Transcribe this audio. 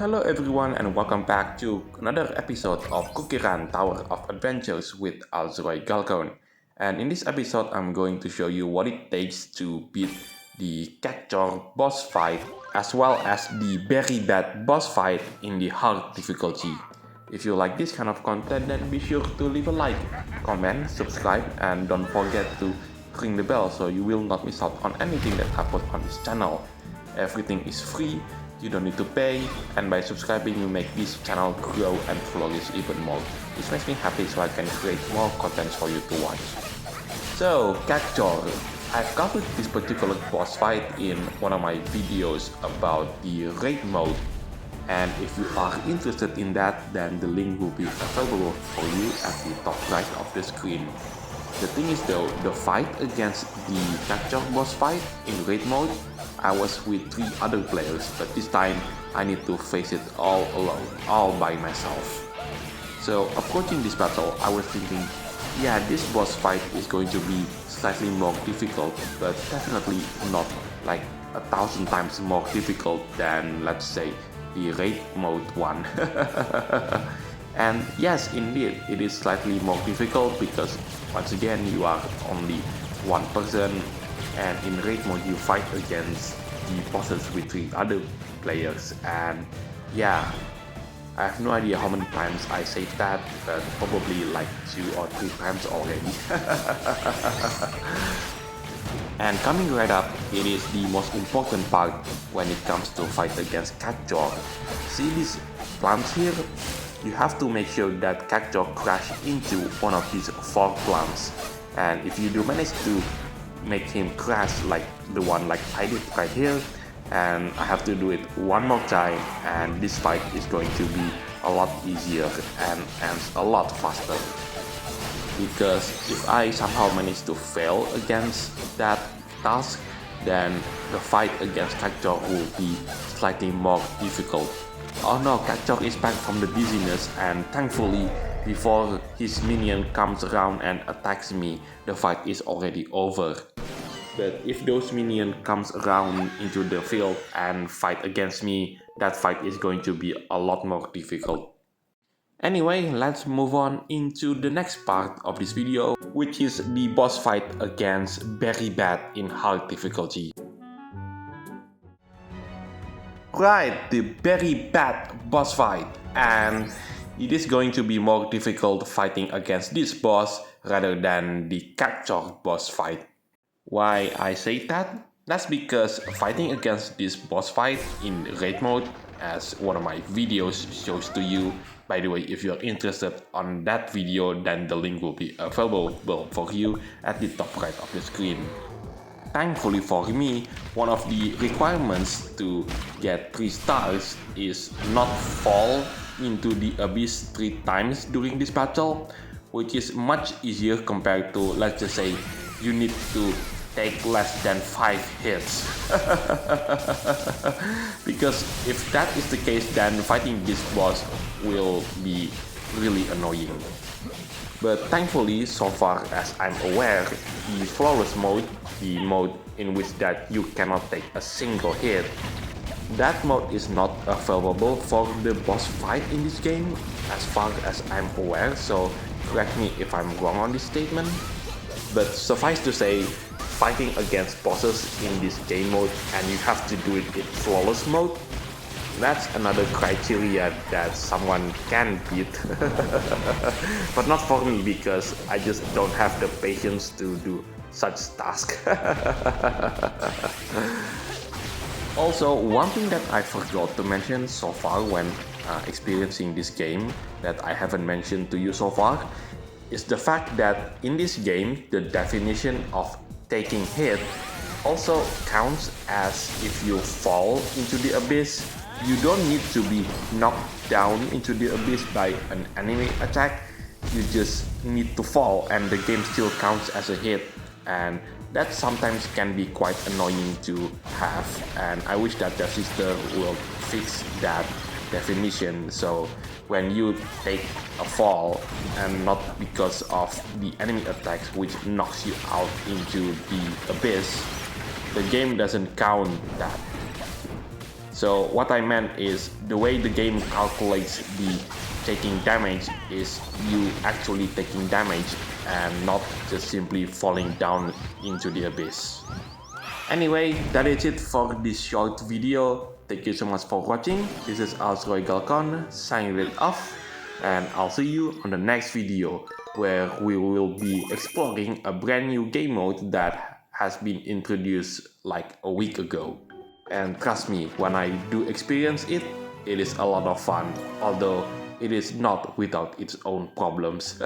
Hello everyone and welcome back to another episode of Cookierun Tower of Adventures with Alzeroy Galcon. And in this episode I'm going to show you what it takes to beat the Cactor boss fight as well as the Berry Bat boss fight in the hard difficulty. If you like this kind of content, then be sure to leave a like, comment, subscribe, and don't forget to ring the bell so you will not miss out on anything that I put on this channel. Everything is free. You don't need to pay, and by subscribing you make this channel grow and flourish even more. This makes me happy so I can create more content for you to watch. So, Cactor. I've covered this particular boss fight in one of my videos about the raid mode, and if you are interested in that, then the link will be available for you at the top right of the screen. The thing is though, the fight against the Cactor boss fight in raid mode, I was with 3 other players, but this time I need to face it all alone, all by myself. So approaching this battle, I was thinking, yeah, this boss fight is going to be slightly more difficult, but definitely not like 1,000 times more difficult than, let's say, the raid mode one. And yes, indeed, it is slightly more difficult because once again you are only one person, and in raid mode you fight against the bosses with 3 other players. And yeah, I have no idea how many times I said that, but probably like 2 or 3 times already. And coming right up, it is the most important part when it comes to fight against Cactor. See these plants here? You have to make sure that Cactor crash into one of these 4 plants, and if you do manage to make him crash like the one like I did right here, and I have to do it one more time, and this fight is going to be a lot easier and ends a lot faster. Because if I somehow manage to fail against that task, then the fight against Cactor will be slightly more difficult. Oh no, Cactor is back from the dizziness, and thankfully, before his minion comes around and attacks me, the fight is already over. But if those minion comes around into the field and fight against me, that fight is going to be a lot more difficult. Anyway, let's move on into the next part of this video, which is the boss fight against Berry Bat in hard difficulty. Right, the Berry Bat boss fight, and it is going to be more difficult fighting against this boss rather than the Cactor boss fight. Why I say that? That's because fighting against this boss fight in raid mode, as one of my videos shows to you. By the way, if you're interested on that video, then the link will be available for you at the top right of the screen. Thankfully for me, one of the requirements to get 3 stars is not fall into the abyss 3 times during this battle, which is much easier compared to, let's just say, you need to take less than 5 hits. Because if that is the case, then fighting this boss will be really annoying. But thankfully, so far as I'm aware, the flawless mode, the mode in which that you cannot take a single hit, that mode is not available for the boss fight in this game, as far as I'm aware, so correct me if I'm wrong on this statement. But suffice to say, fighting against bosses in this game mode and you have to do it in flawless mode, that's another criteria that someone can beat. But not for me, because I just don't have the patience to do such tasks. Also, one thing that I forgot to mention so far when experiencing this game that I haven't mentioned to you so far is the fact that in this game, the definition of taking hit also counts as if you fall into the abyss. You don't need to be knocked down into the abyss by an enemy attack, you just need to fall and the game still counts as a hit, and that sometimes can be quite annoying to have, and I wish that devsisters will fix that definition, so when you take a fall and not because of the enemy attacks which knocks you out into the abyss, the game doesn't count that. So what I meant is the way the game calculates the taking damage is you actually taking damage and not just simply falling down into the abyss. Anyway, that is it for this short video. Thank you so much for watching. This is Alsroy Galcon signing it off, and I'll see you on the next video where we will be exploring a brand new game mode that has been introduced like a week ago. And trust me, when I do experience it, it is a lot of fun, although it is not without its own problems.